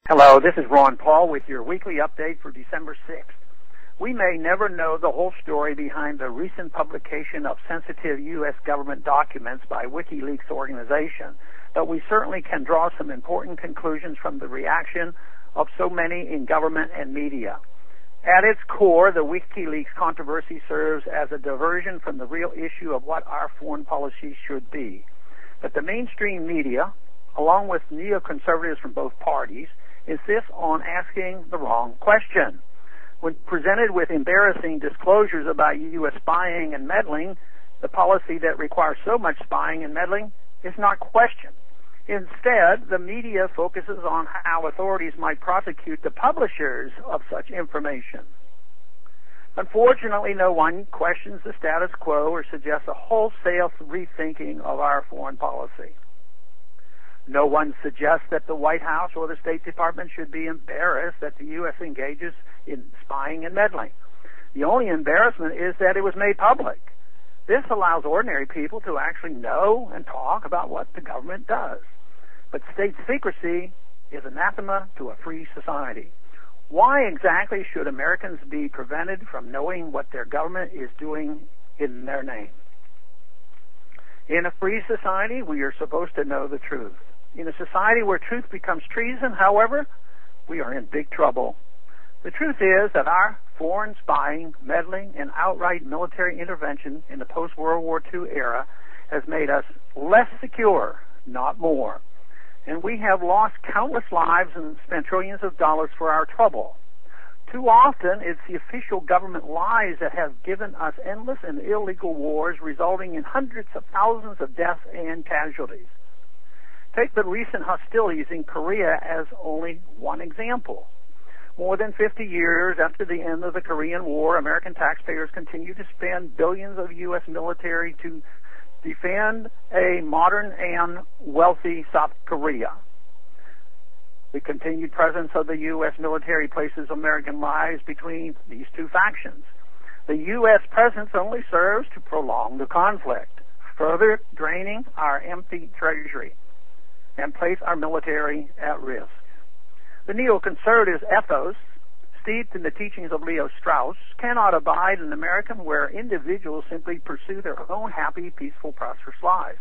Hello, this is Ron Paul with your weekly update for December 6th. We may never know the whole story behind the recent publication of sensitive U.S. government documents by WikiLeaks organization, but we certainly can draw some important conclusions from the reaction of so many in government and media. At its core, the WikiLeaks controversy serves as a diversion from the real issue of what our foreign policy should be. But the mainstream media, along with neoconservatives from both parties, insist on asking the wrong question. When presented with embarrassing disclosures about U.S. spying and meddling, the policy that requires so much spying and meddling is not questioned. Instead, the media focuses on how authorities might prosecute the publishers of such information. Unfortunately, no one questions the status quo or suggests a wholesale rethinking of our foreign policy. No one suggests that the White House or the State Department should be embarrassed that the U.S. engages in spying and meddling. The only embarrassment is that it was made public. This allows ordinary people to actually know and talk about what the government does. But state secrecy is anathema to a free society. Why exactly should Americans be prevented from knowing what their government is doing in their name? In a free society, we are supposed to know the truth. In a society where truth becomes treason, however, we are in big trouble. The truth is that our foreign spying, meddling, and outright military intervention in the post-World War II era has made us less secure, not more. And we have lost countless lives and spent trillions of dollars for our trouble. Too often, it's the official government lies that have given us endless and illegal wars, resulting in hundreds of thousands of deaths and casualties. Take the recent hostilities in Korea as only one example. More than 50 years after the end of the Korean War, American taxpayers continue to spend billions of U.S. military to defend a modern and wealthy South Korea. The continued presence of the U.S. military places American lives between these two factions. The U.S. presence only serves to prolong the conflict, further draining our empty treasury and place our military at risk. The neoconservative ethos, steeped in the teachings of Leo Strauss, cannot abide in America where individuals simply pursue their own happy, peaceful, prosperous lives.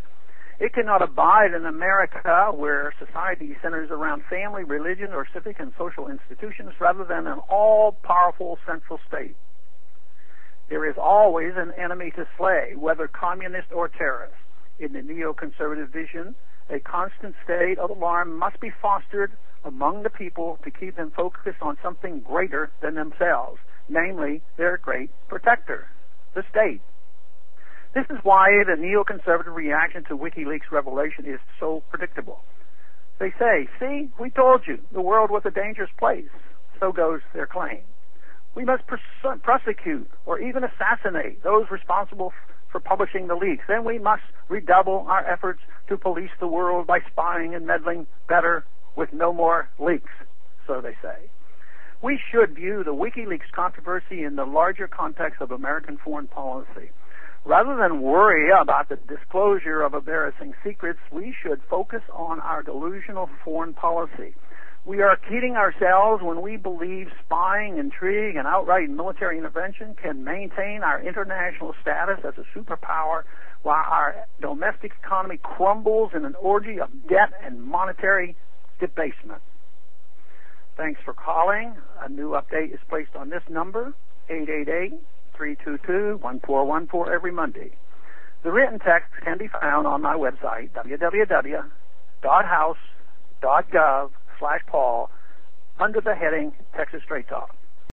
It cannot abide in America where society centers around family, religion, or civic and social institutions rather than an all-powerful central state. There is always an enemy to slay, whether communist or terrorist. In the neoconservative vision, a constant state of alarm must be fostered among the people to keep them focused on something greater than themselves, namely their great protector, the state. This is why the neoconservative reaction to WikiLeaks revelation is so predictable. They say, see, we told you, the world was a dangerous place. So goes their claim. We must prosecute or even assassinate those responsible for publishing the leaks. Then we must redouble our efforts to police the world by spying and meddling better with no more leaks, so they say. We should view the WikiLeaks controversy in the larger context of American foreign policy. Rather than worry about the disclosure of embarrassing secrets, we should focus on our delusional foreign policy. We are kidding ourselves when we believe spying, intrigue, and outright military intervention can maintain our international status as a superpower while our domestic economy crumbles in an orgy of debt and monetary debasement. Thanks for calling. A new update is placed on this number, 888-322-1414, every Monday. The written text can be found on my website, www.house.gov/Paul, under the heading Texas Straight Talk.